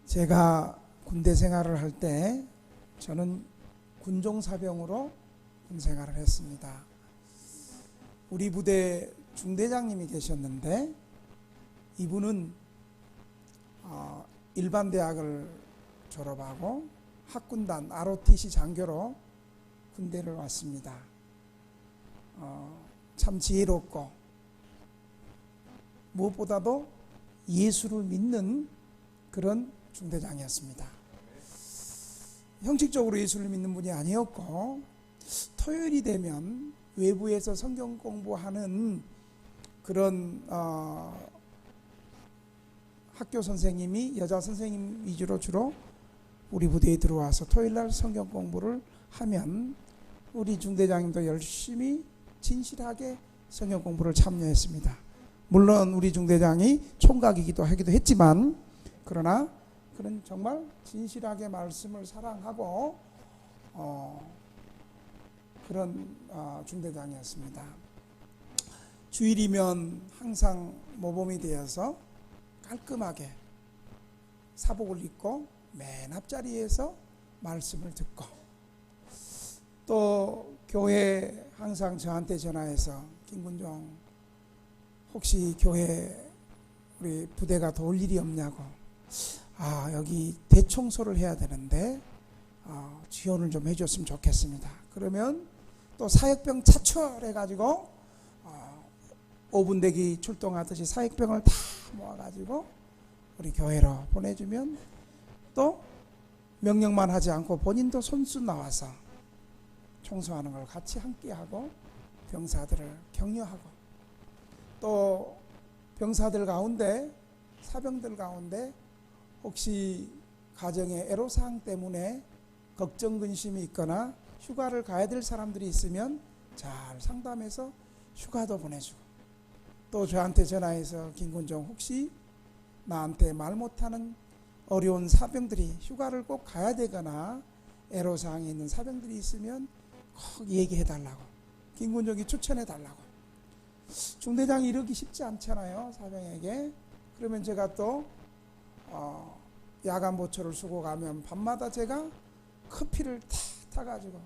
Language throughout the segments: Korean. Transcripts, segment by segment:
제가 군대 생활을 할 때 저는 군종사병으로 군 생활을 했습니다. 우리 부대 중대장님이 계셨는데 이분은 일반 대학을 졸업하고 학군단 ROTC 장교로 군대를 왔습니다. 참 지혜롭고 무엇보다도 예수를 믿는 그런 중대장이었습니다. 형식적으로 예수를 믿는 분이 아니었고, 토요일이 되면 외부에서 성경 공부하는 그런 학교 선생님이 여자 선생님 위주로 주로 우리 부대에 들어와서 토요일날 성경 공부를 하면 우리 중대장님도 열심히 진실하게 성경 공부를 참여했습니다. 물론 우리 중대장이 총각이기도 하기도 했지만, 그러나 그런 정말 진실하게 말씀을 사랑하고 그런 중대장이었습니다. 주일이면 항상 모범이 되어서 깔끔하게 사복을 입고 맨 앞자리에서 말씀을 듣고, 또 교회 항상 저한테 전화해서 김군종 혹시 교회 우리 부대가 도울 일이 없냐고, 여기 대청소를 해야 되는데 지원을 좀 해줬으면 좋겠습니다. 그러면 또 사역병 차출해가지고 5분 대기 출동하듯이 사역병을 다 모아가지고 우리 교회로 보내주면 또 명령만 하지 않고 본인도 손수 나와서 청소하는 걸 같이 함께하고 병사들을 격려하고, 또 병사들 가운데 사병들 가운데 혹시 가정에 애로사항 때문에 걱정 근심이 있거나 휴가를 가야 될 사람들이 있으면 잘 상담해서 휴가도 보내주고, 또 저한테 전화해서 김군종 혹시 나한테 말 못하는 어려운 사병들이 휴가를 꼭 가야 되거나 애로사항이 있는 사병들이 있으면 꼭 얘기해 달라고, 김군종이 추천해 달라고. 중대장이 이러기 쉽지 않잖아요, 사병에게. 그러면 제가 또 야간 보초를 쓰고 가면 밤마다 제가 커피를 타가지고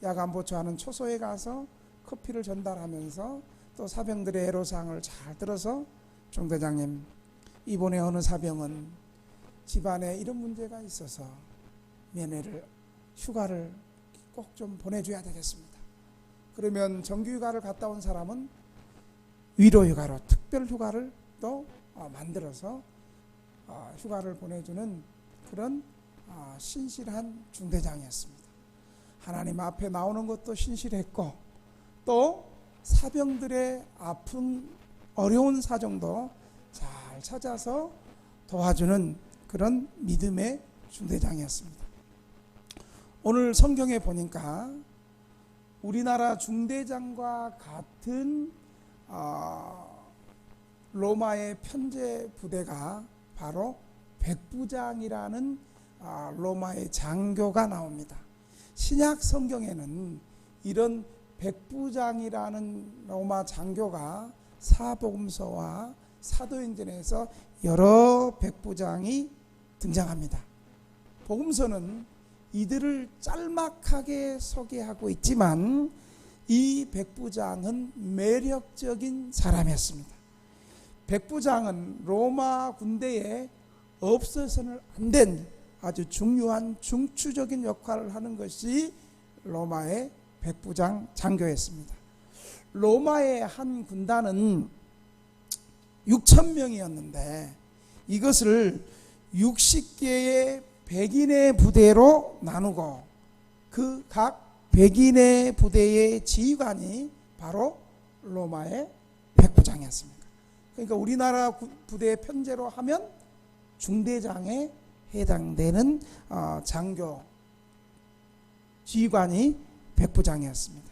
야간 보초하는 초소에 가서 커피를 전달하면서 또 사병들의 애로사항을 잘 들어서, 중대장님 이번에 어느 사병은 집안에 이런 문제가 있어서 휴가를 꼭 좀 보내줘야 되겠습니다. 그러면 정규휴가를 갔다 온 사람은 위로휴가로 특별휴가를 또 만들어서 휴가를 보내주는 그런 신실한 중대장이었습니다. 하나님 앞에 나오는 것도 신실했고, 또 사병들의 아픈 어려운 사정도 잘 찾아서 도와주는 그런 믿음의 중대장이었습니다. 오늘 성경에 보니까 우리나라 중대장과 같은 로마의 편제 부대가 바로 백부장이라는 로마의 장교가 나옵니다. 신약 성경에는 이런 백부장이라는 로마 장교가 사복음서와 사도행전에서 여러 백부장이 등장합니다. 복음서는 이들을 짤막하게 소개하고 있지만 이 백부장은 매력적인 사람이었습니다. 백부장은 로마 군대에 없어서는 안 된 아주 중요한 중추적인 역할을 하는 것이 로마의 백부장 장교였습니다. 로마의 한 군단은 6,000명이었는데 이것을 60개의 백인의 부대로 나누고 그 각 백인의 부대의 지휘관이 바로 로마의 백부장이었습니다. 그러니까 우리나라 부대의 편제로 하면 중대장에 해당되는 장교 지휘관이 백부장이었습니다.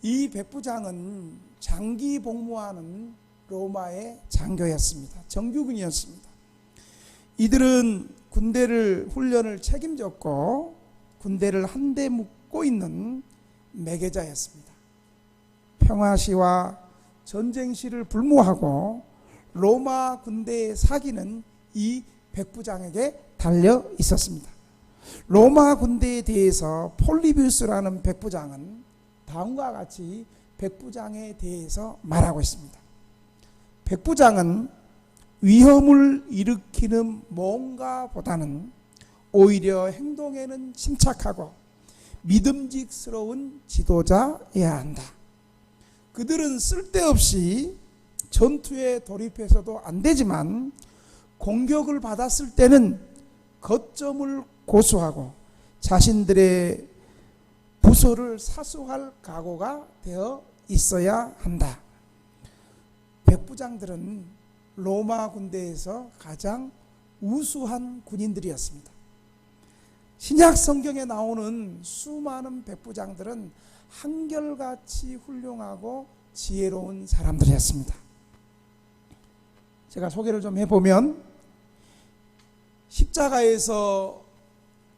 이 백부장은 장기 복무하는 로마의 장교였습니다. 정규군이었습니다. 이들은 군대를 훈련을 책임졌고 군대를 한데 묶고 있는 매개자였습니다. 평화시와 전쟁시를 불모하고 로마 군대의 사기는 이 백부장에게 달려 있었습니다. 로마 군대에 대해서 폴리비우스라는 백부장은 다음과 같이 백부장에 대해서 말하고 있습니다. 백부장은 위험을 일으키는 뭔가보다는 오히려 행동에는 침착하고 믿음직스러운 지도자여야 한다. 그들은 쓸데없이 전투에 돌입해서도 안 되지만 공격을 받았을 때는 거점을 고수하고 자신들의 부서를 사수할 각오가 되어 있어야 한다. 백부장들은 로마 군대에서 가장 우수한 군인들이었습니다. 신약 성경에 나오는 수많은 백부장들은 한결같이 훌륭하고 지혜로운 사람들이었습니다. 제가 소개를 좀 해보면, 십자가에서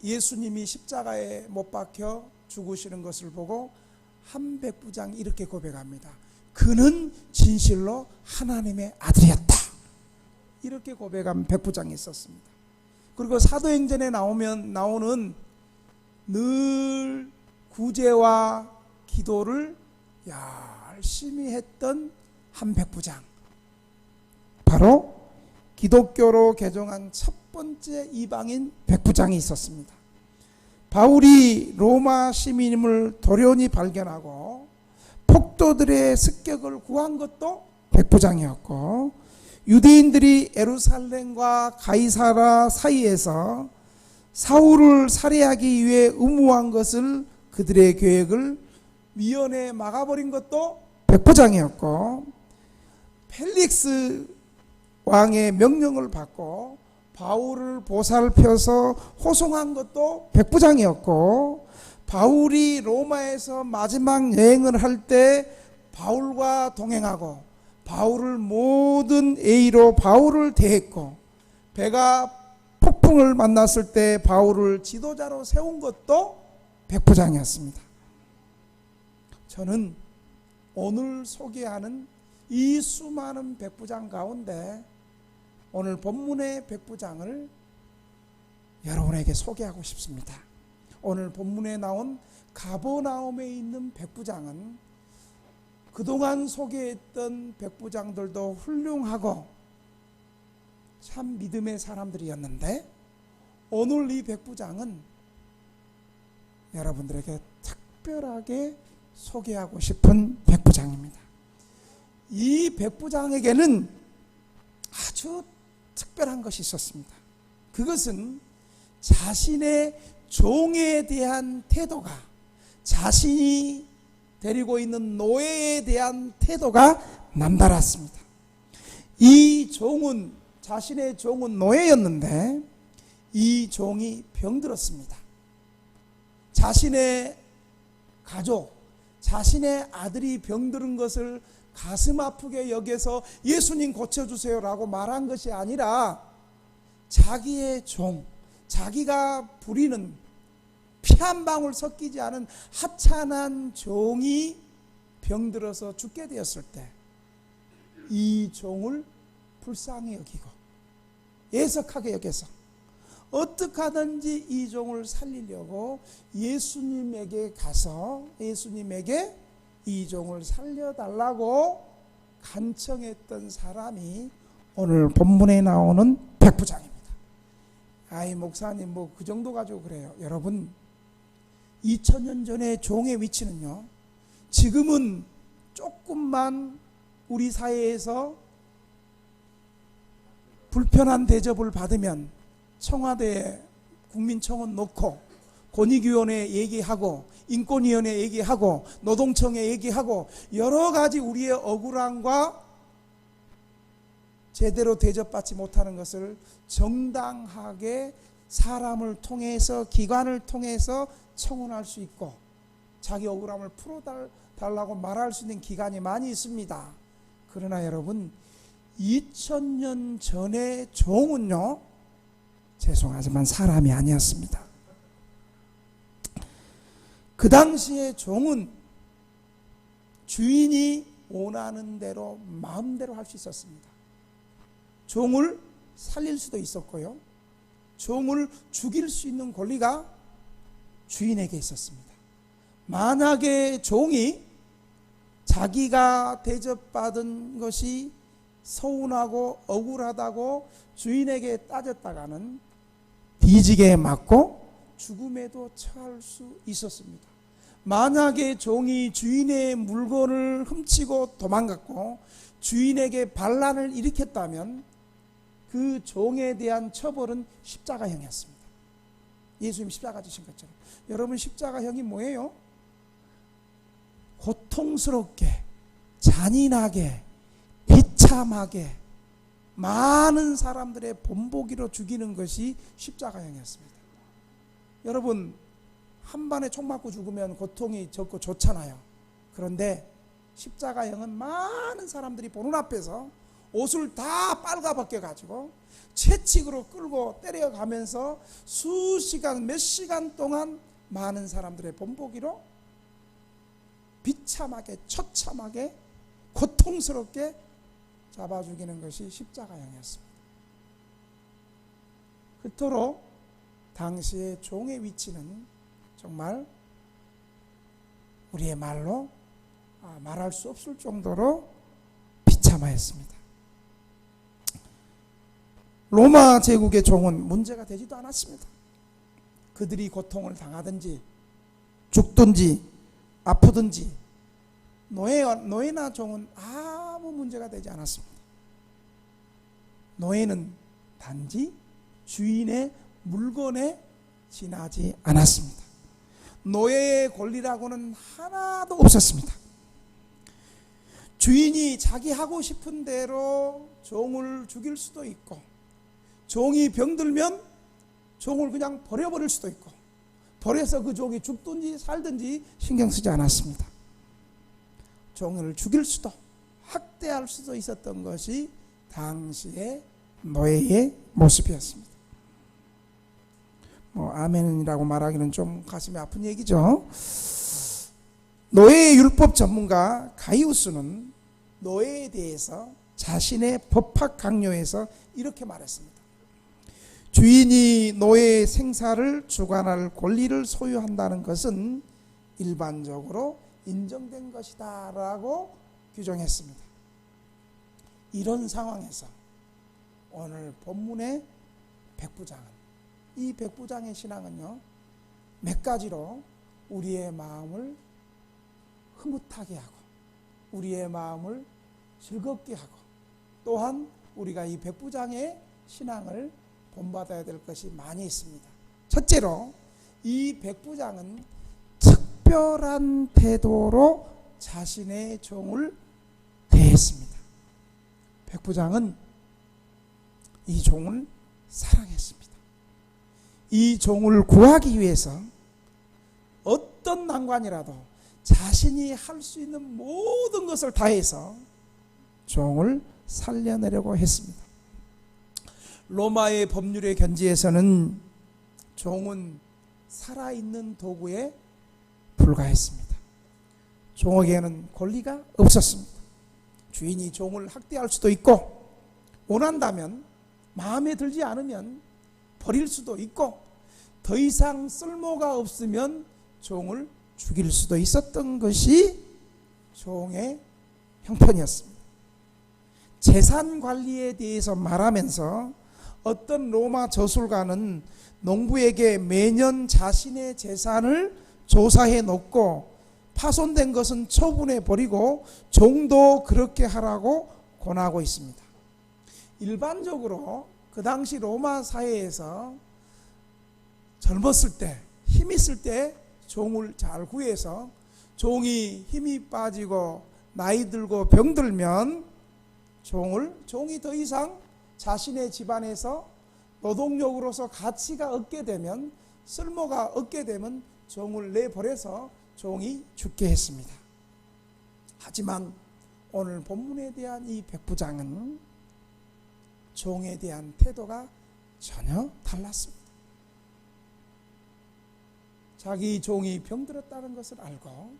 예수님이 십자가에 못 박혀 죽으시는 것을 보고 한 백부장이 이렇게 고백합니다. 그는 진실로 하나님의 아들이었다. 이렇게 고백한 백부장이 있었습니다. 그리고 사도행전에 나오는 늘 구제와 기도를 열심히 했던 한 백부장, 바로 기독교로 개종한 첫 번째 이방인 백부장이 있었습니다. 바울이 로마 시민임을 돌연히 발견하고 폭도들의 습격을 구한 것도 백부장이었고, 유대인들이 예루살렘과 가이사라 사이에서 사울을 살해하기 위해 음모한 것을, 그들의 계획을 미연에 막아버린 것도 백부장이었고, 펠릭스 왕의 명령을 받고 바울을 보살펴서 호송한 것도 백부장이었고, 바울이 로마에서 마지막 여행을 할 때 바울과 동행하고 바울을 모든 예의로 바울을 대했고, 배가 폭풍을 만났을 때 바울을 지도자로 세운 것도 백부장이었습니다. 저는 오늘 소개하는 이 수많은 백부장 가운데 오늘 본문의 백부장을 여러분에게 소개하고 싶습니다. 오늘 본문에 나온 가버나움에 있는 백부장은 그동안 소개했던 백부장들도 훌륭하고 참 믿음의 사람들이었는데, 오늘 이 백부장은 여러분들에게 특별하게 소개하고 싶은 백부장입니다. 이 백부장에게는 아주 특별한 것이 있었습니다. 그것은 자신의 종에 대한 태도가, 자신이 데리고 있는 노예에 대한 태도가 남달랐습니다. 이 종은, 자신의 종은 노예였는데 이 종이 병들었습니다. 자신의 가족, 자신의 아들이 병드는 것을 가슴 아프게 여겨서 예수님 고쳐주세요 라고 말한 것이 아니라, 자기의 종, 자기가 부리는 피 한 방울 섞이지 않은 하찮은 종이 병들어서 죽게 되었을 때 이 종을 불쌍히 여기고 애석하게 여겨서 어떻게 하든지 이 종을 살리려고 예수님에게 가서 예수님에게 이 종을 살려달라고 간청했던 사람이 오늘 본문에 나오는 백부장입니다. 아이 목사님 뭐 그 정도 가지고 그래요. 여러분, 2000년 전의 종의 위치는요, 지금은 조금만 우리 사회에서 불편한 대접을 받으면 청와대에 국민청원 놓고 권익위원회 얘기하고 인권위원회 얘기하고 노동청에 얘기하고 여러 가지 우리의 억울함과 제대로 대접받지 못하는 것을 정당하게 사람을 통해서, 기관을 통해서 청원할 수 있고 자기 억울함을 풀어달라고 말할 수 있는 기관이 많이 있습니다. 그러나 여러분, 2000년 전의 종은요, 죄송하지만 사람이 아니었습니다. 그 당시의 종은 주인이 원하는 대로 마음대로 할 수 있었습니다. 종을 살릴 수도 있었고요. 종을 죽일 수 있는 권리가 주인에게 있었습니다. 만약에 종이 자기가 대접받은 것이 서운하고 억울하다고 주인에게 따졌다가는 뒤지게 맞고 죽음에도 처할 수 있었습니다. 만약에 종이 주인의 물건을 훔치고 도망갔고 주인에게 반란을 일으켰다면 그 종에 대한 처벌은 십자가형이었습니다. 예수님 십자가 지신 것처럼. 여러분, 십자가형이 뭐예요? 고통스럽게, 잔인하게, 비참하게 많은 사람들의 본보기로 죽이는 것이 십자가형이었습니다. 여러분, 한 방에 총 맞고 죽으면 고통이 적고 좋잖아요. 그런데 십자가형은 많은 사람들이 보는 앞에서 옷을 다 빨가벗겨 가지고 채찍으로 끌고 때려가면서 수시간, 몇 시간 동안 많은 사람들의 본보기로 비참하게, 처참하게, 고통스럽게 잡아 죽이는 것이 십자가형이었습니다. 그토록 당시의 종의 위치는 정말 우리의 말로 말할 수 없을 정도로 비참하였습니다. 로마 제국의 종은 문제가 되지도 않았습니다. 그들이 고통을 당하든지 죽든지 아프든지 노예나 종은 아무 문제가 되지 않았습니다. 노예는 단지 주인의 물건에 지나지 않았습니다. 노예의 권리라고는 하나도 없었습니다. 주인이 자기 하고 싶은 대로 종을 죽일 수도 있고, 종이 병들면 종을 그냥 버려버릴 수도 있고, 버려서 그 종이 죽든지 살든지 신경 쓰지 않았습니다. 종을 죽일 수도 학대할 수도 있었던 것이 당시의 노예의 모습이었습니다. 아멘이라고 말하기는 좀 가슴이 아픈 얘기죠. 노예의 율법 전문가 가이우스는 노예에 대해서 자신의 법학 강요에서 이렇게 말했습니다. 주인이 노예의 생사를 주관할 권리를 소유한다는 것은 일반적으로 인정된 것이다 라고 규정했습니다. 이런 상황에서 오늘 본문의 백부장은, 이 백부장의 신앙은요, 몇 가지로 우리의 마음을 흐뭇하게 하고 우리의 마음을 즐겁게 하고, 또한 우리가 이 백부장의 신앙을 본받아야 될 것이 많이 있습니다. 첫째로, 이 백부장은 특별한 태도로 자신의 종을 대했습니다. 백부장은 이 종을 사랑했습니다. 이 종을 구하기 위해서 어떤 난관이라도 자신이 할 수 있는 모든 것을 다해서 종을 살려내려고 했습니다. 로마의 법률의 견지에서는 종은 살아있는 도구에 불과했습니다. 종에게는 권리가 없었습니다. 주인이 종을 학대할 수도 있고, 원한다면, 마음에 들지 않으면 버릴 수도 있고, 더 이상 쓸모가 없으면 종을 죽일 수도 있었던 것이 종의 형편이었습니다. 재산 관리에 대해서 말하면서 어떤 로마 저술가는 농부에게 매년 자신의 재산을 조사해 놓고 파손된 것은 처분해 버리고 종도 그렇게 하라고 권하고 있습니다. 일반적으로 그 당시 로마 사회에서 젊었을 때, 힘 있을 때 종을 잘 구해서, 종이 힘이 빠지고 나이 들고 병들면 종이 더 이상 자신의 집안에서 노동력으로서 가치가 없게 되면, 쓸모가 없게 되면 종을 내버려서 종이 죽게 했습니다. 하지만 오늘 본문에 대한 이 백부장은 종에 대한 태도가 전혀 달랐습니다. 자기 종이 병들었다는 것을 알고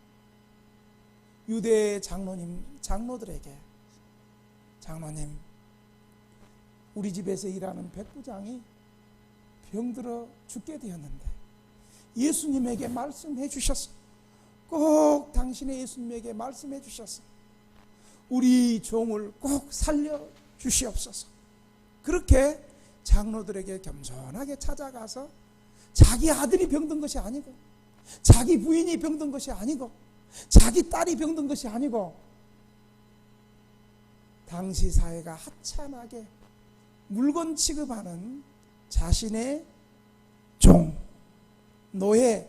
유대 장로들에게, 장로님, 우리 집에서 일하는 백부장이 병들어 죽게 되었는데 예수님에게 말씀해 주셨어. 꼭 당신의 예수님에게 말씀해 주셨어. 우리 종을 꼭 살려 주시옵소서. 그렇게 장로들에게 겸손하게 찾아가서 자기 아들이 병든 것이 아니고, 자기 부인이 병든 것이 아니고, 자기 딸이 병든 것이 아니고, 당시 사회가 하찮게 물건 취급하는 자신의 종, 노예,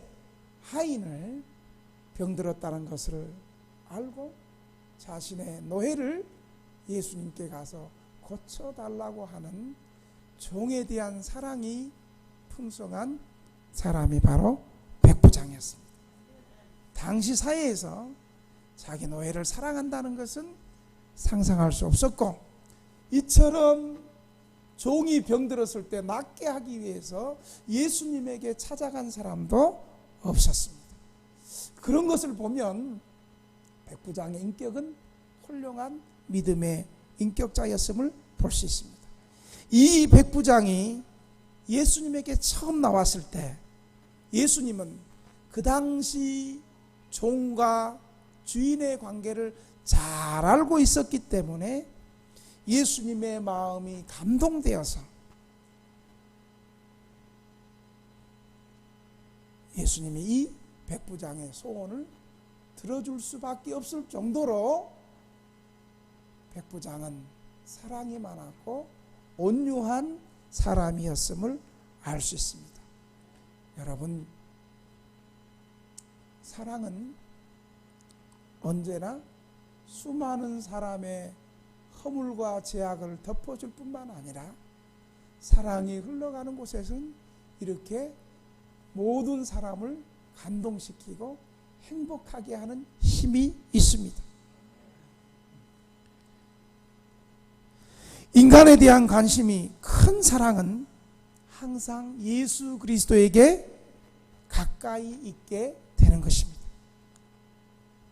하인을 병들었다는 것을 알고 자신의 노예를 예수님께 가서 고쳐달라고 하는 종에 대한 사랑이 풍성한 사람이 바로 백부장이었습니다. 당시 사회에서 자기 노예를 사랑한다는 것은 상상할 수 없었고, 이처럼 종이 병들었을 때 낫게 하기 위해서 예수님에게 찾아간 사람도 없었습니다. 그런 것을 보면 백부장의 인격은 훌륭한 믿음의 인격자였음을 볼 수 있습니다. 이 백부장이 예수님에게 처음 나왔을 때 예수님은 그 당시 종과 주인의 관계를 잘 알고 있었기 때문에 예수님의 마음이 감동되어서 예수님이 이 백부장의 소원을 들어줄 수밖에 없을 정도로 백부장은 사랑이 많았고 온유한 사람이었음을 알 수 있습니다. 여러분, 사랑은 언제나 수많은 사람의 허물과 죄악을 덮어줄 뿐만 아니라 사랑이 흘러가는 곳에서는 이렇게 모든 사람을 감동시키고 행복하게 하는 힘이 있습니다. 인간에 대한 관심이 큰 사랑은 항상 예수 그리스도에게 가까이 있게 되는 것입니다.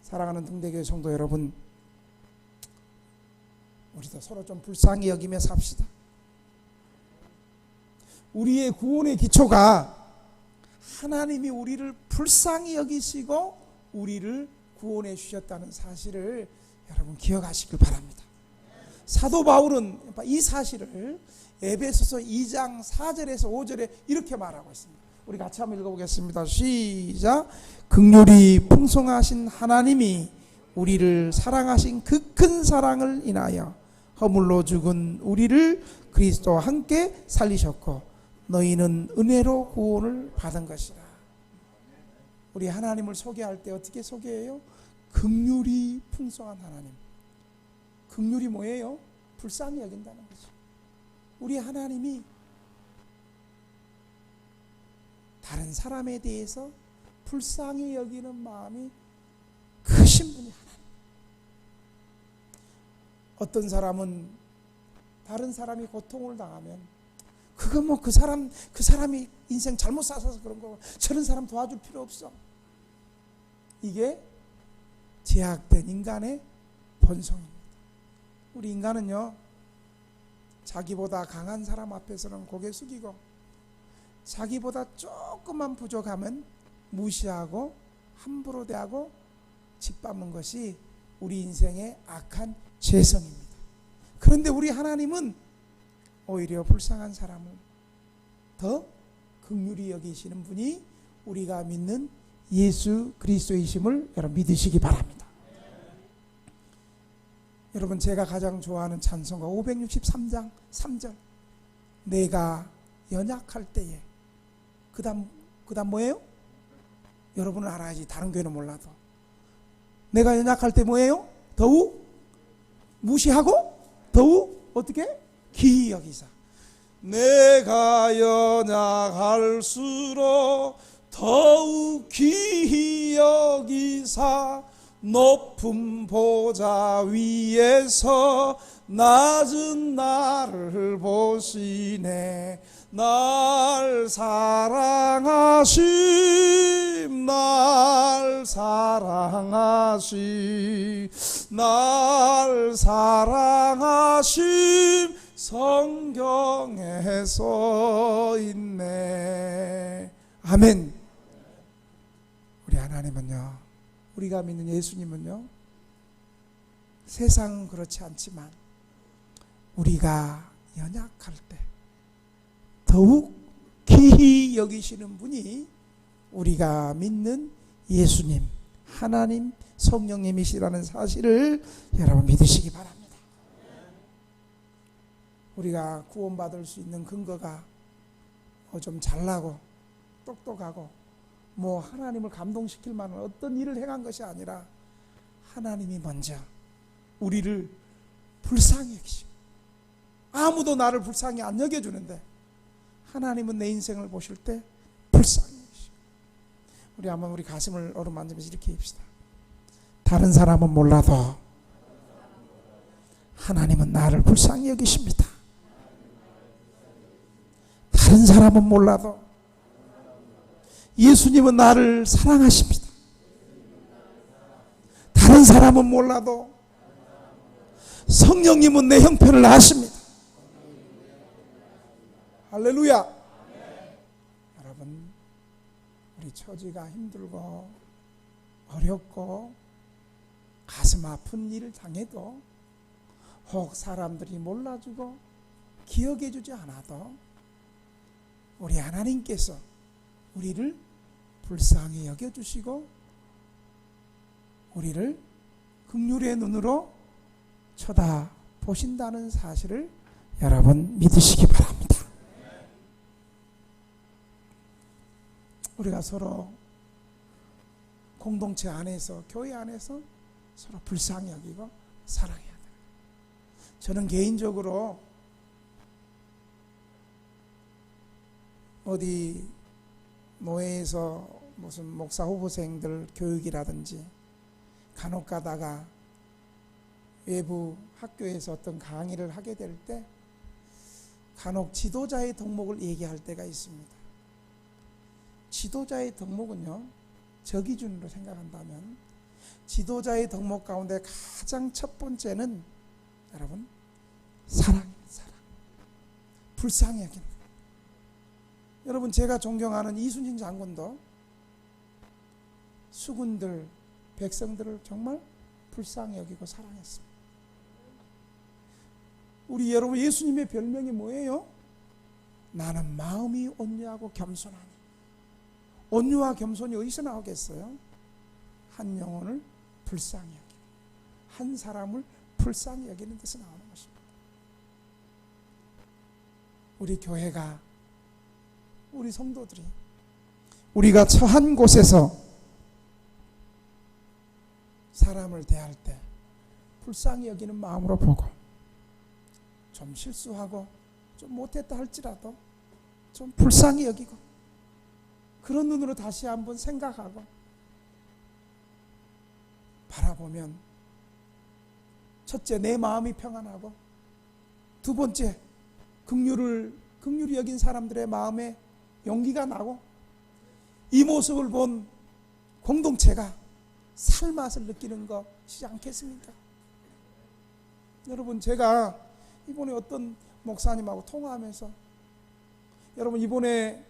사랑하는 등대교회 성도 여러분, 우리도 서로 좀 불쌍히 여기며 삽시다. 우리의 구원의 기초가 하나님이 우리를 불쌍히 여기시고 우리를 구원해 주셨다는 사실을 여러분 기억하시길 바랍니다. 사도 바울은 이 사실을 에베소서 2장 4절에서 5절에 이렇게 말하고 있습니다. 우리 같이 한번 읽어보겠습니다. 시작. 긍휼이 풍성하신 하나님이 우리를 사랑하신 그 큰 사랑을 인하여 허물로 죽은 우리를 그리스도와 함께 살리셨고 너희는 은혜로 구원을 받은 것이라. 우리 하나님을 소개할 때 어떻게 소개해요? 긍휼이 풍성한 하나님. 긍휼이 뭐예요? 불쌍히 여긴다는 거죠. 우리 하나님이 다른 사람에 대해서 불쌍히 여기는 마음이 크신 분이 하나님. 어떤 사람은 다른 사람이 고통을 당하면 그거 뭐 그 사람이 인생 잘못 살아서 그런 거고 저런 사람 도와줄 필요 없어. 이게 제약된 인간의 본성입니다. 우리 인간은요, 자기보다 강한 사람 앞에서는 고개 숙이고 자기보다 조금만 부족하면 무시하고 함부로 대하고 짓밟는 것이 우리 인생의 악한 죄성입니다. 그런데 우리 하나님은 오히려 불쌍한 사람을 더 긍휼히 여기시는 분이 우리가 믿는 예수 그리스도이심을 여러분 믿으시기 바랍니다. 여러분, 제가 가장 좋아하는 찬송가 563장 3절. 내가 연약할 때에, 그 다음 뭐예요? 여러분은 알아야지, 다른 교회는 몰라도. 내가 연약할 때 뭐예요? 더욱 무시하고 더욱 어떻게? 기이 여기사. 내가 연약할수록 더욱 기이 여기사 높은 보좌 위에서 낮은 나를 보시네. 날 사랑하심, 날 사랑하심, 날 사랑하심 성경에 써 있네. 아멘. 우리 하나님은요, 우리가 믿는 예수님은요, 세상은 그렇지 않지만 우리가 연약할 때 더욱 귀히 여기시는 분이 우리가 믿는 예수님, 하나님, 성령님이시라는 사실을 여러분 믿으시기 바랍니다. 우리가 구원받을 수 있는 근거가 좀 잘나고 똑똑하고 하나님을 감동시킬 만한 어떤 일을 행한 것이 아니라 하나님이 먼저 우리를 불쌍히 여기시고, 아무도 나를 불쌍히 안 여겨주는데 하나님은 내 인생을 보실 때 불쌍히 여기시고. 우리 한번 우리 가슴을 어루만지면서 이렇게 합시다. 다른 사람은 몰라도 하나님은 나를 불쌍히 여기십니다. 다른 사람은 몰라도 예수님은 나를 사랑하십니다. 다른 사람은 몰라도 성령님은 내 형편을 아십니다. 할렐루야. 여러분, 우리 처지가 힘들고 어렵고 가슴 아픈 일을 당해도, 혹 사람들이 몰라주고 기억해주지 않아도 우리 하나님께서 우리를 불쌍히 여겨주시고 우리를 긍휼의 눈으로 쳐다보신다는 사실을 여러분 믿으시기 바랍니다. 우리가 서로 공동체 안에서, 교회 안에서 서로 불쌍히 여기고 사랑해야 돼요. 저는 개인적으로 어디 노회에서 무슨 목사 후보생들 교육이라든지 간혹 가다가 외부 학교에서 어떤 강의를 하게 될 때 간혹 지도자의 덕목을 얘기할 때가 있습니다. 지도자의 덕목은요, 저 기준으로 생각한다면 지도자의 덕목 가운데 가장 첫 번째는 여러분 사랑입니다. 사랑. 불쌍히 여기는. 여러분, 제가 존경하는 이순신 장군도 수군들, 백성들을 정말 불쌍히 여기고 사랑했습니다. 우리 여러분, 예수님의 별명이 뭐예요? 나는 마음이 온유하고 겸손하니. 온유와 겸손이 어디서 나오겠어요? 한 영혼을 불쌍히 여기는, 한 사람을 불쌍히 여기는 데서 나오는 것입니다. 우리 교회가, 우리 성도들이 우리가 처한 곳에서 사람을 대할 때 불쌍히 여기는 마음으로 보고, 좀 실수하고 좀 못했다 할지라도 좀 불쌍히 여기고, 그런 눈으로 다시 한번 생각하고 바라보면, 첫째, 내 마음이 평안하고, 두 번째, 긍휼히 여긴 사람들의 마음에 용기가 나고, 이 모습을 본 공동체가 살맛을 느끼는 것이지 않겠습니까? 여러분, 제가 이번에 어떤 목사님하고 통화하면서, 여러분, 이번에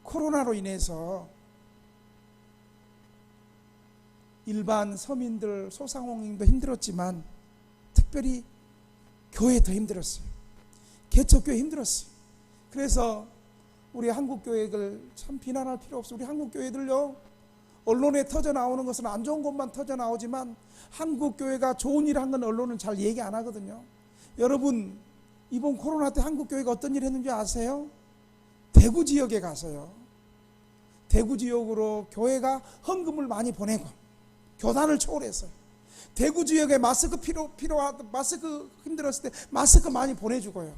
코로나로 인해서 일반 서민들, 소상공인도 힘들었지만 특별히 교회 더 힘들었어요. 개척교회 힘들었어요. 그래서 우리 한국교회들 참 비난할 필요 없어요. 우리 한국교회들요, 언론에 터져 나오는 것은 안 좋은 것만 터져 나오지만 한국교회가 좋은 일 한 건 언론은 잘 얘기 안 하거든요. 여러분, 이번 코로나 때 한국교회가 어떤 일 했는지 아세요? 대구 지역에 가서요, 대구 지역으로 교회가 헌금을 많이 보내고 교단을 초월했어요. 대구 지역에 마스크 마스크 힘들었을 때 마스크 많이 보내주고요.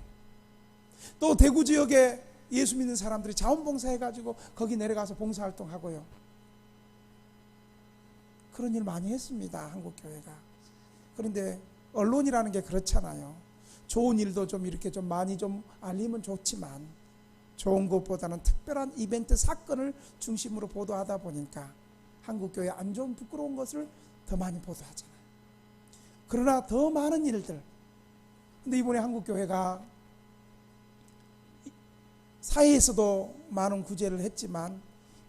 또 대구 지역에 예수 믿는 사람들이 자원봉사해가지고 거기 내려가서 봉사활동하고요. 그런 일 많이 했습니다, 한국교회가. 그런데 언론이라는 게 그렇잖아요. 좋은 일도 좀 이렇게 좀 많이 좀 알리면 좋지만, 좋은 것보다는 특별한 이벤트 사건을 중심으로 보도하다 보니까 한국교회 안 좋은 부끄러운 것을 더 많이 보도하잖아요. 그러나 더 많은 일들, 근데 이번에 한국교회가 사회에서도 많은 구제를 했지만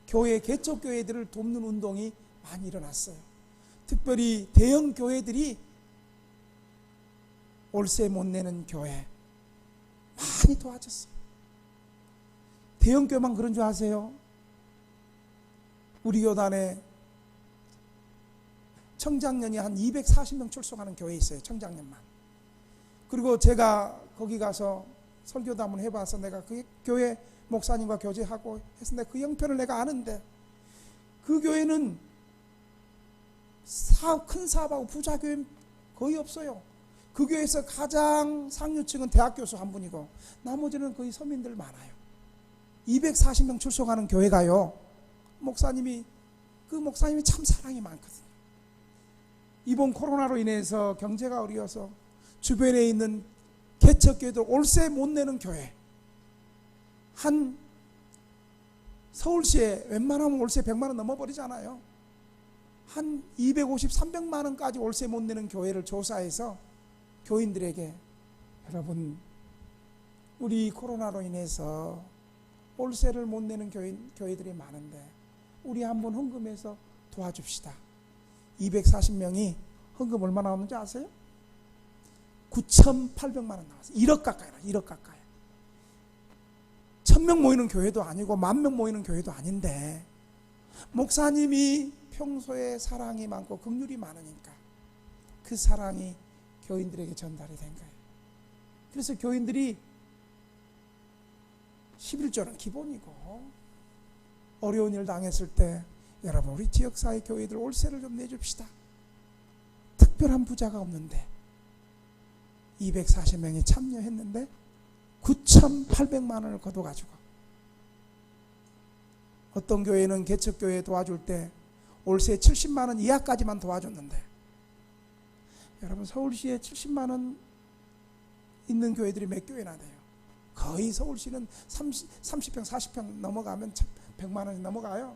교회, 개척교회들을 돕는 운동이 많이 일어났어요. 특별히 대형 교회들이 월세 못 내는 교회 많이 도와줬어요. 대형 교회만 그런 줄 아세요? 우리 교단에 청장년이 한 240명 출석하는 교회 있어요. 청장년만. 그리고 제가 거기 가서 설교도 한번 해봐서 내가 그 교회 목사님과 교제하고 했는데 그 형편을 내가 아는데, 그 교회는 큰 사업하고 부자 교회 거의 없어요. 그 교회에서 가장 상류층은 대학 교수 한 분이고 나머지는 거의 서민들 많아요. 240명 출석하는 교회가요, 목사님이 참 사랑이 많거든요. 이번 코로나로 인해서 경제가 어려워서 주변에 있는 개척교회들 월세 못 내는 교회, 한 서울시에 웬만하면 월세 100만 원 넘어버리잖아요. 한 250, 300만 원까지 월세 못 내는 교회를 조사해서 교인들에게, 여러분 우리 코로나로 인해서 월세를 못 내는 교회들이 많은데 우리 한번 헌금해서 도와줍시다. 240명이 헌금 얼마 나오는지 아세요? 9,800만 원 나왔어요. 1억 가까이 나와요. 1억 가까이. 1,000명 모이는 교회도 아니고 10,000명 모이는 교회도 아닌데 목사님이 평소에 사랑이 많고 긍휼이 많으니까 그 사랑이 교인들에게 전달이 된 거예요. 그래서 교인들이 11조는 기본이고, 어려운 일 당했을 때 여러분 우리 지역사회 교회들 월세를 좀 내줍시다. 특별한 부자가 없는데 240명이 참여했는데 9,800만 원을 걷어가지고, 어떤 교회는 개척교회 도와줄 때 월세 70만 원 이하까지만 도와줬는데, 여러분 서울시에 70만 원 있는 교회들이 몇 교회나 돼요. 거의 서울시는 30평 40평 넘어가면 100만 원이 넘어가요.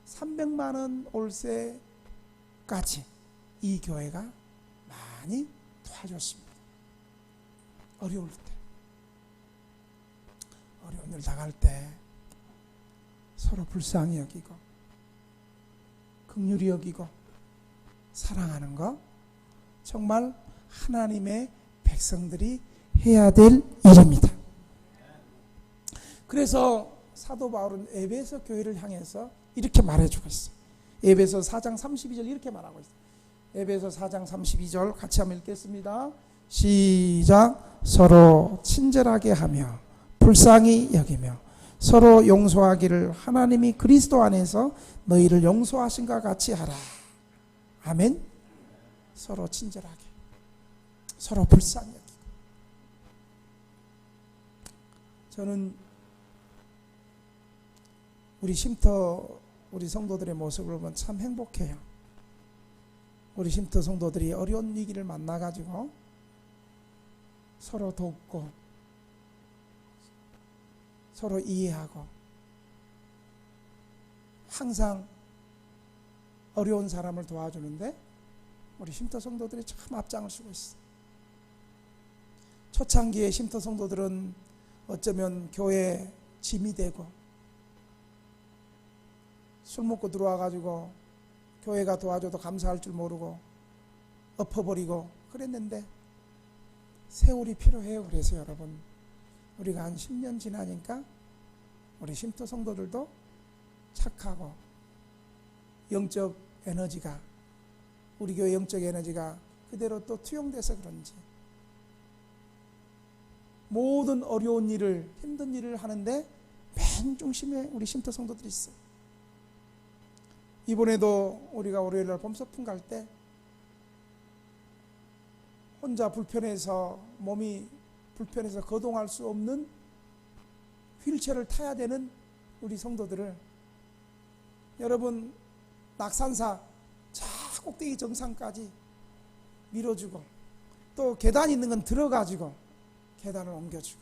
300만 원 월세까지 이 교회가 많이 도와줬습니다. 어려울 때, 어려운 일 당할 때 서로 불쌍히 여기고 긍휼히 여기고 사랑하는 거, 정말 하나님의 백성들이 해야 될 일입니다. 그래서 사도 바울은 에베소 교회를 향해서 이렇게 말해주고 있어요. 에베소 4장 32절 이렇게 말하고 있어요. 에베소 4장 32절 같이 한번 읽겠습니다. 시작. 서로 친절하게 하며 불쌍히 여기며 서로 용서하기를 하나님이 그리스도 안에서 너희를 용서하신 것 같이 하라. 아멘. 서로 친절하게, 서로 불쌍히 여기고. 저는 우리 쉼터 우리 성도들의 모습을 보면 참 행복해요. 우리 쉼터 성도들이 어려운 위기를 만나가지고 서로 돕고 서로 이해하고 항상 어려운 사람을 도와주는데 우리 쉼터 성도들이 참 앞장을 서고 있어요. 초창기에 쉼터 성도들은 어쩌면 교회 짐이 되고 술 먹고 들어와가지고 교회가 도와줘도 감사할 줄 모르고 엎어버리고 그랬는데 세월이 필요해요. 그래서 여러분 우리가 한 10년 지나니까 우리 쉼터 성도들도 착하고 영적 에너지가, 우리 교회 영적 에너지가 그대로 또 투영돼서 그런지 모든 어려운 일을, 힘든 일을 하는데 맨 중심에 우리 쉼터 성도들이 있어요. 이번에도 우리가 월요일날 범소풍 갈 때 혼자 불편해서, 몸이 불편해서 거동할 수 없는 휠체어를 타야 되는 우리 성도들을 여러분 낙산사 저 꼭대기 정상까지 밀어주고, 또 계단 있는 건 들어가지고 계단을 옮겨주고,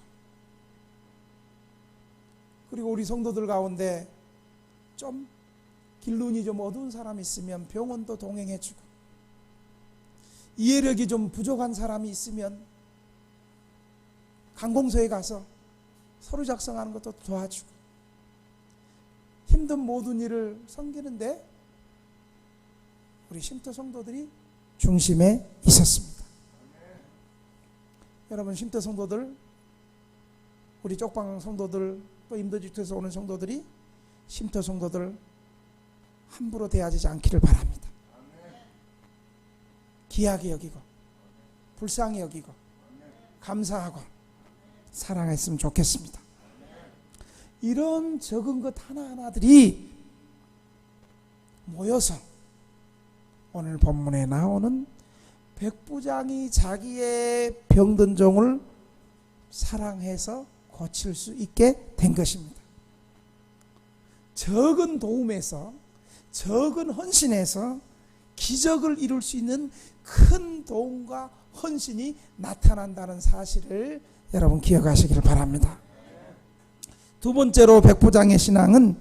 그리고 우리 성도들 가운데 좀 길눈이 좀 어두운 사람이 있으면 병원도 동행해주고, 이해력이 좀 부족한 사람이 있으면 관공서에 가서 서류 작성하는 것도 도와주고 힘든 모든 일을 섬기는데 우리 쉼터 성도들이 중심에 있었습니다. 여러분, 쉼터 성도들, 우리 쪽방 성도들, 또 임도주택에서 오는 성도들이 쉼터 성도들 함부로 대하지 않기를 바랍니다. 귀하게 여기고 불쌍히 여기고 감사하고 사랑했으면 좋겠습니다. 이런 적은 것 하나하나들이 모여서 오늘 본문에 나오는 백부장이 자기의 병든 종을 사랑해서 고칠 수 있게 된 것입니다. 적은 도움에서, 적은 헌신에서 기적을 이룰 수 있는 큰 도움과 헌신이 나타난다는 사실을 여러분 기억하시길 바랍니다. 두 번째로 백부장의 신앙은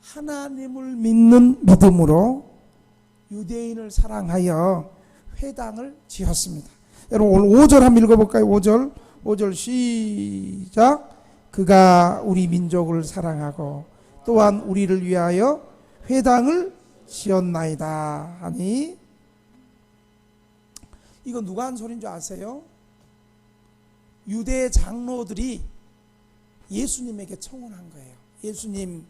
하나님을 믿는 믿음으로 유대인을 사랑하여 회당을 지었습니다. 여러분 오늘 5절 한번 읽어볼까요? 5절 시작. 그가 우리 민족을 사랑하고 또한 우리를 위하여 회당을 지었나이다 하니, 이거 누가 한 소리인 줄 아세요? 유대 장로들이 예수님에게 청혼한 거예요. 예수님,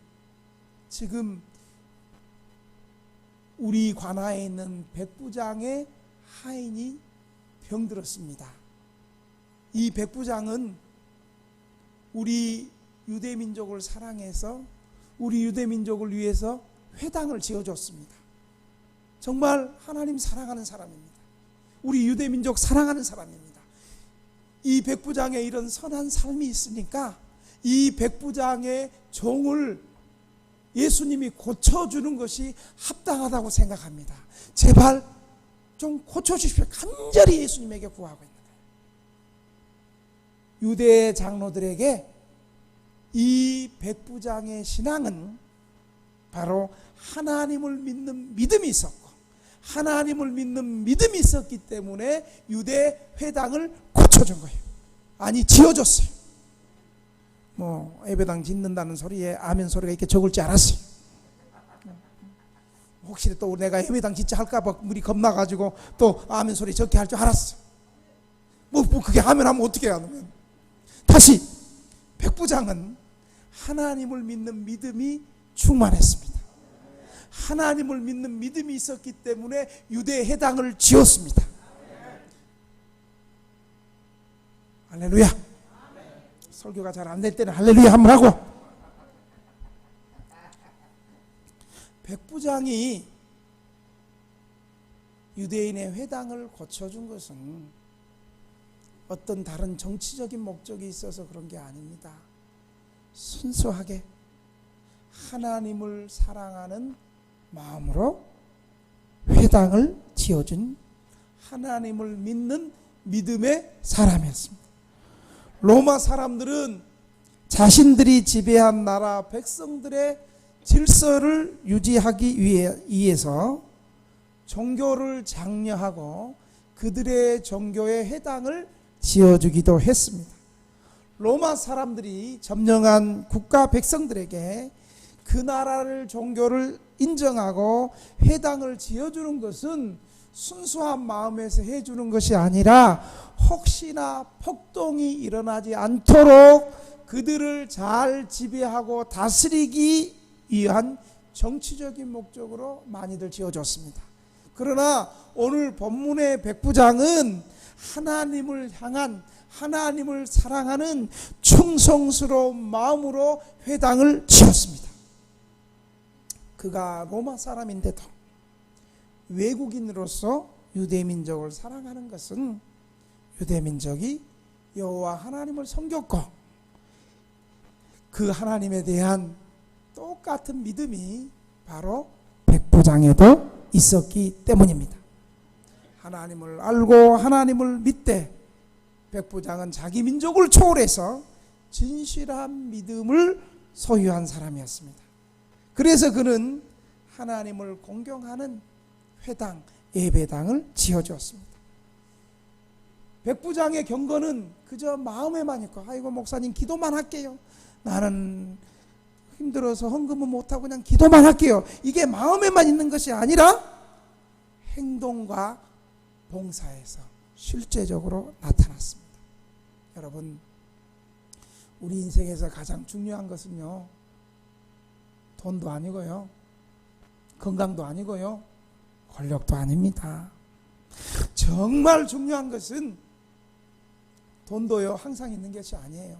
지금 우리 관하에 있는 백부장의 하인이 병들었습니다. 이 백부장은 우리 유대민족을 사랑해서 우리 유대민족을 위해서 회당을 지어줬습니다. 정말 하나님 사랑하는 사람입니다. 우리 유대민족 사랑하는 사람입니다. 이 백부장의 이런 선한 삶이 있으니까 이 백부장의 종을 예수님이 고쳐주는 것이 합당하다고 생각합니다. 제발 좀 고쳐주십시오. 간절히 예수님에게 구하고 있는 거예요. 유대 장로들에게 이 백부장의 신앙은 바로 하나님을 믿는 믿음이 있었고, 하나님을 믿는 믿음이 있었기 때문에 유대 회당을 고쳐준 거예요. 아니, 지어줬어요. 뭐 예배당 짓는다는 소리에 아멘 소리가 이렇게 적을 줄 알았어요. 혹시 또 내가 예배당 진짜 할까봐 우리 겁나가지고 또 아멘 소리 적게 할 줄 알았어요. 뭐 그게 아멘 하면 어떻게 하면. 다시, 백부장은 하나님을 믿는 믿음이 충만했습니다. 하나님을 믿는 믿음이 있었기 때문에 유대 회당을 지었습니다. 할렐루야. 설교가 잘 안 될 때는 할렐루야 한번 하고. 백부장이 유대인의 회당을 고쳐준 것은 어떤 다른 정치적인 목적이 있어서 그런 게 아닙니다. 순수하게 하나님을 사랑하는 마음으로 회당을 지어준 하나님을 믿는 믿음의 사람이었습니다. 로마 사람들은 자신들이 지배한 나라 백성들의 질서를 유지하기 위해서 종교를 장려하고 그들의 종교의 회당을 지어주기도 했습니다. 로마 사람들이 점령한 국가 백성들에게 그 나라를 종교를 인정하고 회당을 지어주는 것은 순수한 마음에서 해주는 것이 아니라 혹시나 폭동이 일어나지 않도록 그들을 잘 지배하고 다스리기 위한 정치적인 목적으로 많이들 지어줬습니다. 그러나 오늘 본문의 백부장은 하나님을 향한, 하나님을 사랑하는 충성스러운 마음으로 회당을 지었습니다. 그가 로마 사람인데도 외국인으로서 유대민족을 사랑하는 것은 유대민족이 여호와 하나님을 섬겼고 그 하나님에 대한 똑같은 믿음이 바로 백부장에도 있었기 때문입니다. 하나님을 알고 하나님을 믿되 백부장은 자기 민족을 초월해서 진실한 믿음을 소유한 사람이었습니다. 그래서 그는 하나님을 공경하는 회당, 예배당을 지어주었습니다. 백부장의 경건은 그저 마음에만 있고, 아이고 목사님 기도만 할게요, 나는 힘들어서 헌금은 못하고 그냥 기도만 할게요, 이게 마음에만 있는 것이 아니라 행동과 봉사에서 실제적으로 나타났습니다. 여러분, 우리 인생에서 가장 중요한 것은요, 돈도 아니고요, 건강도 아니고요, 권력도 아닙니다. 정말 중요한 것은 돈도요 항상 있는 것이 아니에요.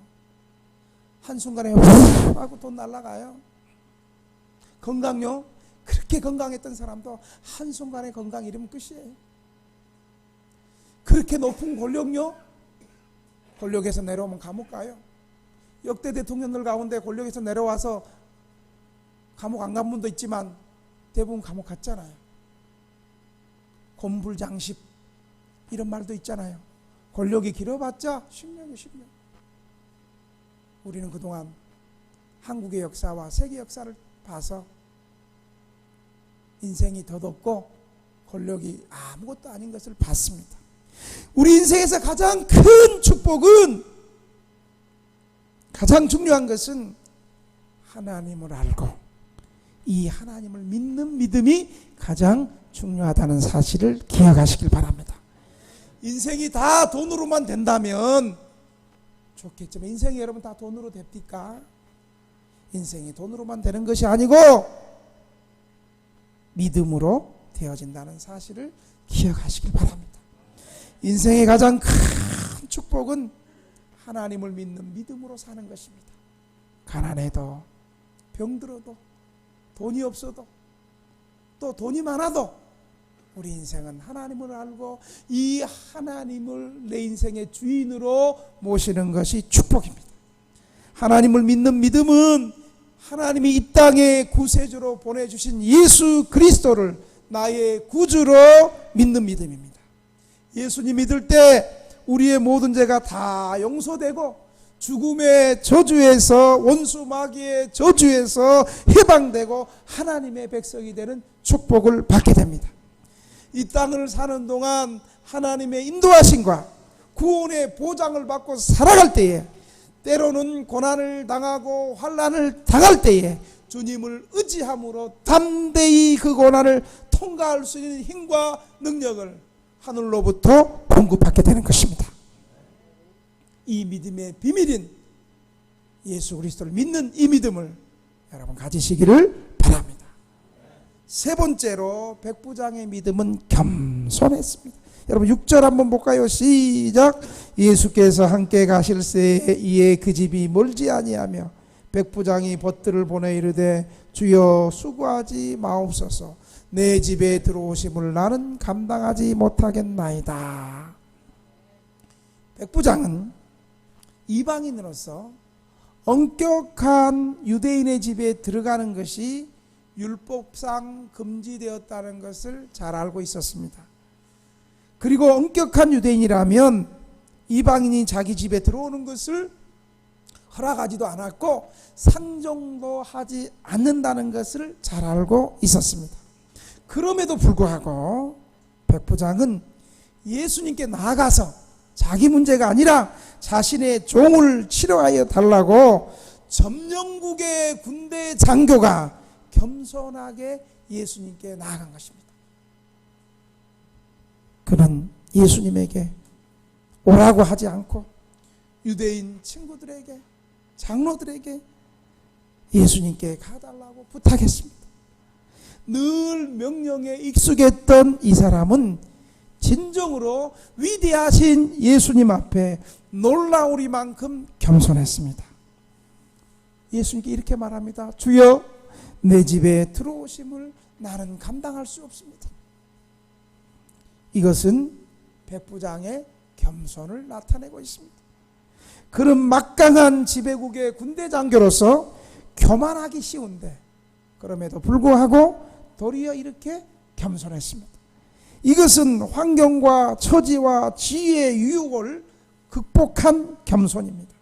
한순간에 후 하고 돈 날아가요. 건강요, 그렇게 건강했던 사람도 한순간에 건강 잃으면 끝이에요. 그렇게 높은 권력요, 권력에서 내려오면 감옥 가요. 역대 대통령들 가운데 권력에서 내려와서 감옥 안 간 분도 있지만 대부분 감옥 갔잖아요. 곤불장십 이런 말도 있잖아요. 권력이 길어봤자 10년이 10년. 우리는 그동안 한국의 역사와 세계 역사를 봐서 인생이 덧없고 권력이 아무것도 아닌 것을 봤습니다. 우리 인생에서 가장 큰 축복은, 가장 중요한 것은 하나님을 알고 이 하나님을 믿는 믿음이 가장 중요하다는 사실을 기억하시길 바랍니다. 인생이 다 돈으로만 된다면 좋겠지만, 인생이 여러분 다 돈으로 됩니까? 인생이 돈으로만 되는 것이 아니고 믿음으로 되어진다는 사실을 기억하시길 바랍니다. 인생의 가장 큰 축복은 하나님을 믿는 믿음으로 사는 것입니다. 가난해도, 병들어도, 돈이 없어도, 또 돈이 많아도 우리 인생은 하나님을 알고 이 하나님을 내 인생의 주인으로 모시는 것이 축복입니다. 하나님을 믿는 믿음은 하나님이 이 땅에 구세주로 보내주신 예수 그리스도를 나의 구주로 믿는 믿음입니다. 예수님 믿을 때 우리의 모든 죄가 다 용서되고 죽음의 저주에서, 원수 마귀의 저주에서 해방되고 하나님의 백성이 되는 축복을 받게 됩니다. 이 땅을 사는 동안 하나님의 인도하심과 구원의 보장을 받고 살아갈 때에, 때로는 고난을 당하고 환난을 당할 때에 주님을 의지함으로 담대히 그 고난을 통과할 수 있는 힘과 능력을 하늘로부터 공급받게 되는 것입니다. 이 믿음의 비밀인 예수 그리스도를 믿는 이 믿음을 여러분 가지시기를 바랍니다. 세 번째로 백부장의 믿음은 겸손했습니다. 여러분 6절 한번 볼까요? 시작. 예수께서 함께 가실새 이에 그 집이 멀지 아니하며 백부장이 벗들을 보내 이르되 주여 수고하지 마옵소서, 내 집에 들어오심을 나는 감당하지 못하겠나이다. 백부장은 이방인으로서 엄격한 유대인의 집에 들어가는 것이 율법상 금지되었다는 것을 잘 알고 있었습니다. 그리고 엄격한 유대인이라면 이방인이 자기 집에 들어오는 것을 허락하지도 않았고 상종도 하지 않는다는 것을 잘 알고 있었습니다. 그럼에도 불구하고 백부장은 예수님께 나아가서 자기 문제가 아니라 자신의 종을 치료하여 달라고 점령국의 군대 장교가 겸손하게 예수님께 나아간 것입니다. 그는 예수님에게 오라고 하지 않고 유대인 친구들에게, 장로들에게 예수님께 가달라고 부탁했습니다. 늘 명령에 익숙했던 이 사람은 진정으로 위대하신 예수님 앞에 놀라우리만큼 겸손했습니다. 예수님께 이렇게 말합니다. 주여, 내 집에 들어오심을 나는 감당할 수 없습니다. 이것은 백부장의 겸손을 나타내고 있습니다. 그런 막강한 지배국의 군대 장교로서 교만하기 쉬운데 그럼에도 불구하고 도리어 이렇게 겸손했습니다. 이것은 환경과 처지와 지위의 유혹을 극복한 겸손입니다.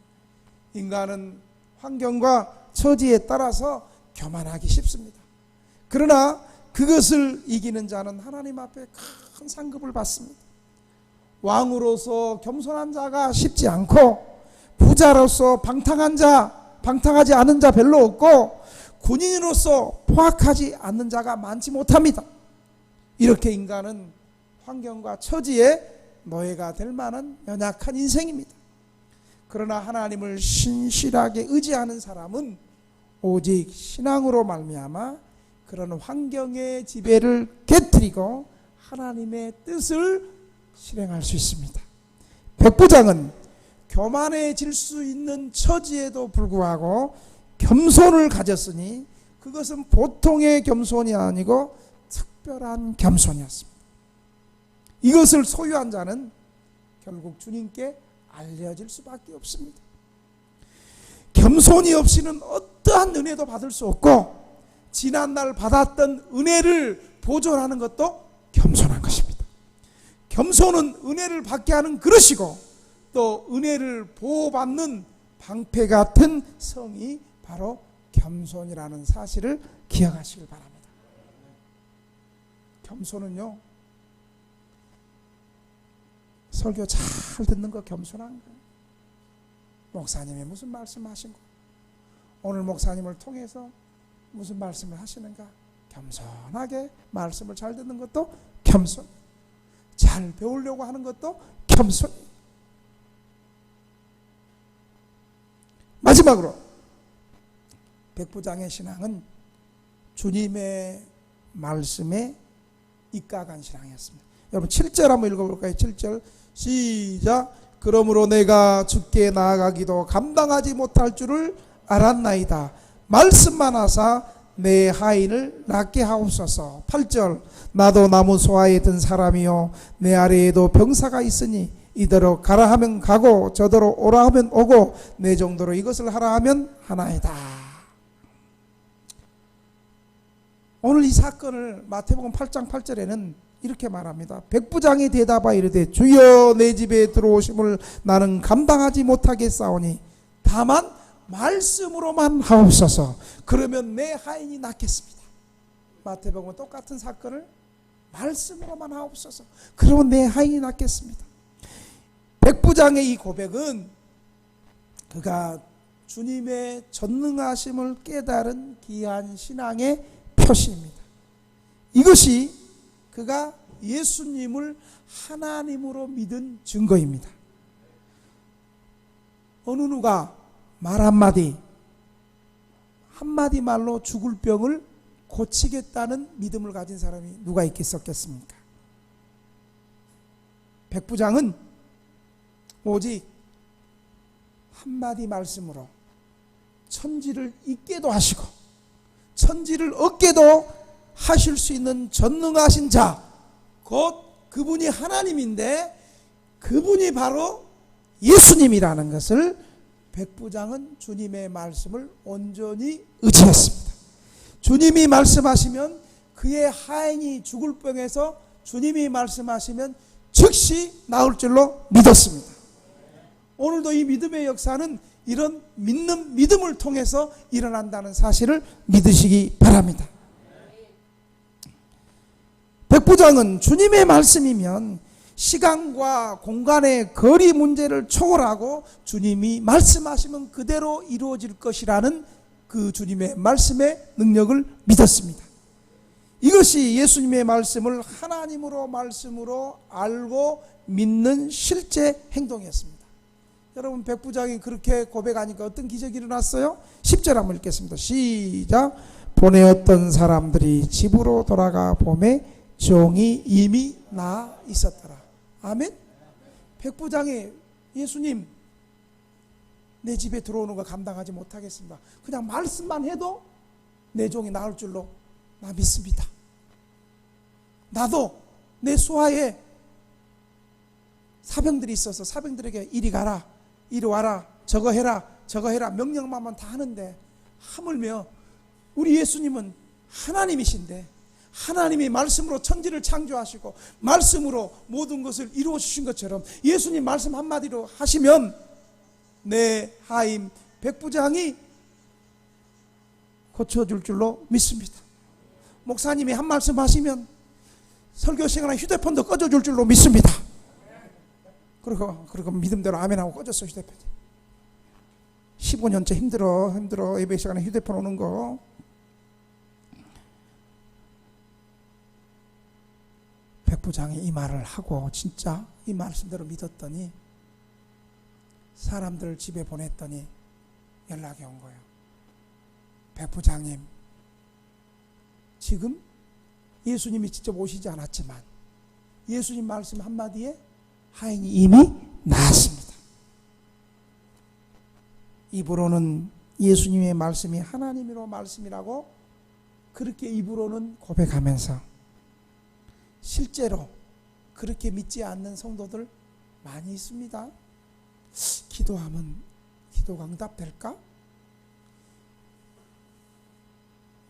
인간은 환경과 처지에 따라서 교만하기 쉽습니다. 그러나 그것을 이기는 자는 하나님 앞에 큰 상급을 받습니다. 왕으로서 겸손한 자가 쉽지 않고, 부자로서 방탕하지 않은 자 별로 없고, 군인으로서 포악하지 않는 자가 많지 못합니다. 이렇게 인간은 환경과 처지에 노예가 될 만한 연약한 인생입니다. 그러나 하나님을 신실하게 의지하는 사람은 오직 신앙으로 말미암아 그런 환경의 지배를 깨뜨리고 하나님의 뜻을 실행할 수 있습니다. 백부장은 교만해질 수 있는 처지에도 불구하고 겸손을 가졌으니 그것은 보통의 겸손이 아니고 특별한 겸손이었습니다. 이것을 소유한 자는 결국 주님께 알려질 수밖에 없습니다. 겸손이 없이는 어떠한 은혜도 받을 수 없고, 지난날 받았던 은혜를 보존하는 것도 겸손한 것입니다. 겸손은 은혜를 받게 하는 그릇이고, 또 은혜를 보호받는 방패 같은 성이 바로 겸손이라는 사실을 기억하시길 바랍니다. 겸손은요, 설교 잘 듣는 거 겸손한 거예요. 목사님이 무슨 말씀하신 거, 오늘 목사님을 통해서 무슨 말씀을 하시는가, 겸손하게 말씀을 잘 듣는 것도 겸손, 잘 배우려고 하는 것도 겸손. 마지막으로 백부장의 신앙은 주님의 말씀에 입각한 신앙이었습니다. 여러분 7절 한번 읽어볼까요? 7절 시작. 그러므로 내가 주께 나아가기도 감당하지 못할 줄을 알았나이다. 말씀만 하사 내 하인을 낫게 하옵소서. 8절 나도 나무 소하에 든 사람이요 내 아래에도 병사가 있으니 이대로 가라 하면 가고 저대로 오라 하면 오고 내 정도로 이것을 하라 하면 하나이다. 오늘 이 사건을 마태복음 8장 8절에는 이렇게 말합니다. 백부장이 대답하여 이르되 주여 내 집에 들어오심을 나는 감당하지 못하겠사오니 다만 말씀으로만 하옵소서. 그러면 내 하인이 낫겠습니다. 마태복음은 똑같은 사건을 말씀으로만 하옵소서. 그러면 내 하인이 낫겠습니다. 백부장의 이 고백은 그가 주님의 전능하심을 깨달은 귀한 신앙의 표시입니다. 이것이 그가 예수님을 하나님으로 믿은 증거입니다. 어느 누가 말 한마디 말로 죽을 병을 고치겠다는 믿음을 가진 사람이 누가 있겠었겠습니까? 백부장은 오직 한마디 말씀으로 천지를 잊게도 하시고 천지를 얻게도 하실 수 있는 전능하신 자, 곧 그분이 하나님인데 그분이 바로 예수님이라는 것을 백부장은 주님의 말씀을 온전히 의지했습니다. 주님이 말씀하시면 그의 하인이 죽을 병에서 주님이 말씀하시면 즉시 나을 줄로 믿었습니다. 오늘도 이 믿음의 역사는 이런 믿는 믿음을 통해서 일어난다는 사실을 믿으시기 바랍니다. 백부장은 주님의 말씀이면 시간과 공간의 거리 문제를 초월하고 주님이 말씀하시면 그대로 이루어질 것이라는 그 주님의 말씀의 능력을 믿었습니다. 이것이 예수님의 말씀을 하나님으로 말씀으로 알고 믿는 실제 행동이었습니다. 여러분 백부장이 그렇게 고백하니까 어떤 기적이 일어났어요? 10절 한번 읽겠습니다. 시작. 보내었던 사람들이 집으로 돌아가 보매 종이 이미 나 있었더라. 아멘. 백부장이 예수님 내 집에 들어오는 거 감당하지 못하겠습니다. 그냥 말씀만 해도 내 종이 나을 줄로 나 믿습니다. 나도 내 수하에 사병들이 있어서 사병들에게 이리 가라 이리 와라 저거 해라 명령만 다 하는데 하물며 우리 예수님은 하나님이신데 하나님이 말씀으로 천지를 창조하시고 말씀으로 모든 것을 이루어 주신 것처럼 예수님 말씀 한마디로 하시면 내 하인 백부장이 고쳐줄 줄로 믿습니다. 목사님이 한 말씀 하시면 설교 시간에 휴대폰도 꺼져줄 줄로 믿습니다. 그리고 믿음대로 아멘하고 꺼졌어, 휴대폰이. 15년째 힘들어 예배 시간에 휴대폰 오는 거. 백부장이 이 말을 하고 진짜 이 말씀대로 믿었더니 사람들 집에 보냈더니 연락이 온 거예요. 백부장님, 지금 예수님이 직접 오시지 않았지만 예수님 말씀 한마디에 하인이 이미 나았습니다. 입으로는 예수님의 말씀이 하나님으로 말씀이라고 그렇게 입으로는 고백하면서 실제로 그렇게 믿지 않는 성도들 많이 있습니다. 기도하면 기도가 응답될까?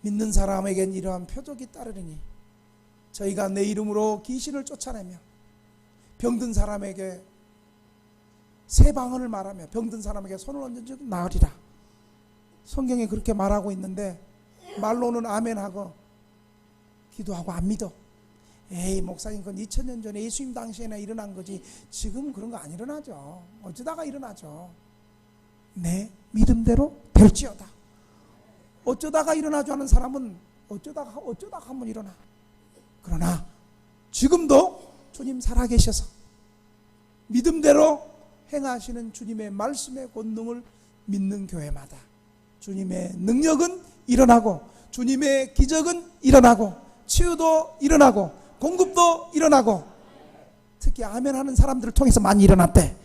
믿는 사람에겐 이러한 표적이 따르리니 저희가 내 이름으로 귀신을 쫓아내며 병든 사람에게 새 방언을 말하며 병든 사람에게 손을 얹은 즉 나으리라. 성경에 그렇게 말하고 있는데 말로는 아멘하고 기도하고 안 믿어. 에이, 목사님, 그건 2000년 전에 예수님 당시에나 일어난 거지 지금 그런 거 안 일어나죠. 어쩌다가 일어나죠. 내 믿음대로 될지어다. 어쩌다가 일어나죠 하는 사람은 어쩌다가 한번 일어나. 그러나 지금도 주님 살아계셔서 믿음대로 행하시는 주님의 말씀의 권능을 믿는 교회마다 주님의 능력은 일어나고 주님의 기적은 일어나고 치유도 일어나고 공급도 일어나고 특히 아멘하는 사람들을 통해서 많이 일어났대.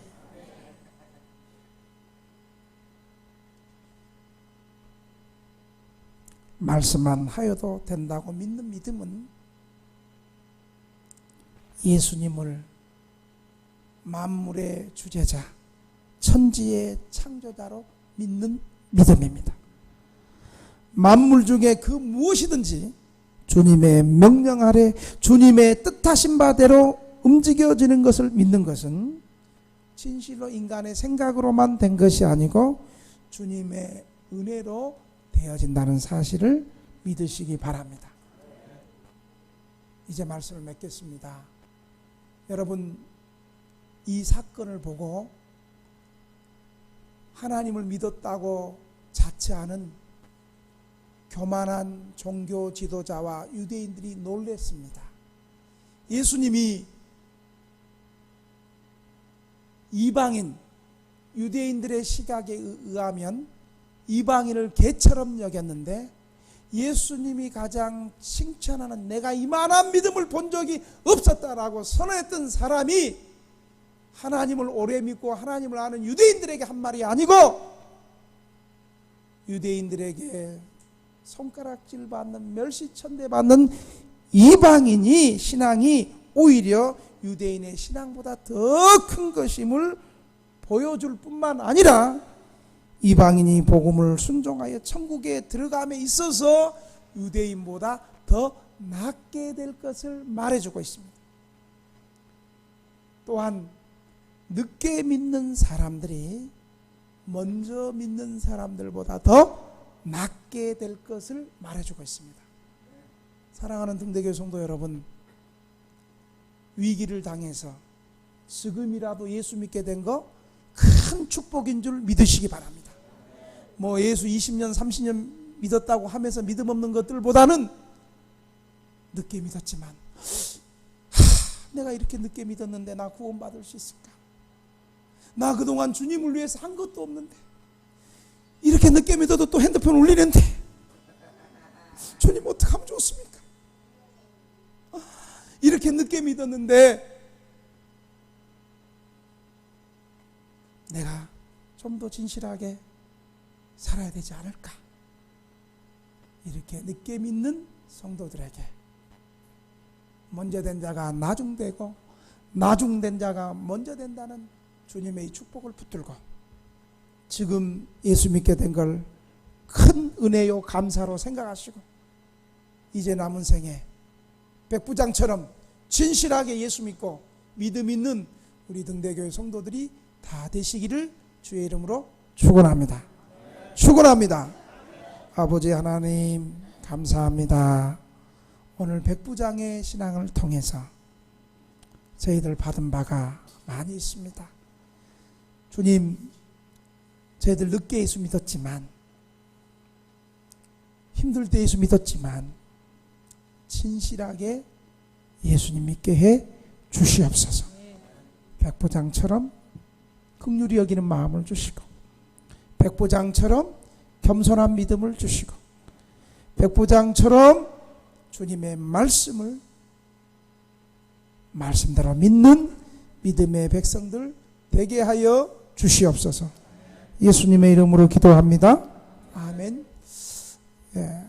말씀만 하여도 된다고 믿는 믿음은 예수님을 만물의 주제자, 천지의 창조자로 믿는 믿음입니다. 만물 중에 그 무엇이든지 주님의 명령 아래 주님의 뜻하신 바대로 움직여지는 것을 믿는 것은 진실로 인간의 생각으로만 된 것이 아니고 주님의 은혜로 되어진다는 사실을 믿으시기 바랍니다. 이제 말씀을 맺겠습니다. 여러분, 이 사건을 보고 하나님을 믿었다고 자처하는 교만한 종교 지도자와 유대인들이 놀랐습니다. 예수님이 이방인, 유대인들의 시각에 의하면 이방인을 개처럼 여겼는데 예수님이 가장 칭찬하는 내가 이만한 믿음을 본 적이 없었다라고 선언했던 사람이 하나님을 오래 믿고 하나님을 아는 유대인들에게 한 말이 아니고 유대인들에게 손가락질 받는 멸시천대 받는 이방인이 신앙이 오히려 유대인의 신앙보다 더 큰 것임을 보여줄 뿐만 아니라 이방인이 복음을 순종하여 천국에 들어감에 있어서 유대인보다 더 낫게 될 것을 말해주고 있습니다. 또한 늦게 믿는 사람들이 먼저 믿는 사람들보다 더 낫게 될 것을 말해주고 있습니다. 사랑하는 등대교회 성도 여러분, 위기를 당해서 지금이라도 예수 믿게 된 거 큰 축복인 줄 믿으시기 바랍니다. 뭐 예수 20년 30년 믿었다고 하면서 믿음 없는 것들보다는 늦게 믿었지만 내가 이렇게 늦게 믿었는데 나 구원받을 수 있을까? 나 그동안 주님을 위해서 한 것도 없는데 이렇게 늦게 믿어도 또 핸드폰 울리는데 주님 어떡하면 좋습니까? 이렇게 늦게 믿었는데 내가 좀 더 진실하게 살아야 되지 않을까? 이렇게 늦게 믿는 성도들에게 먼저 된 자가 나중되고 나중된 자가 먼저 된다는 주님의 이 축복을 붙들고 지금 예수 믿게 된 걸 큰 은혜요 감사로 생각하시고 이제 남은 생에 백부장처럼 진실하게 예수 믿고 믿음 있는 우리 등대교회 성도들이 다 되시기를 주의 이름으로 축원합니다. 축원합니다. 아버지 하나님 감사합니다. 오늘 백부장의 신앙을 통해서 저희들 받은 바가 많이 있습니다. 주님, 저희들 늦게 예수 믿었지만, 힘들 때 예수 믿었지만 진실하게 예수님 믿게 해 주시옵소서. 백보장처럼 긍휼히 여기는 마음을 주시고, 백보장처럼 겸손한 믿음을 주시고, 백보장처럼 주님의 말씀을 말씀대로 믿는 믿음의 백성들 되게 하여 주시옵소서. 예수님의 이름으로 기도합니다. 아멘. 예.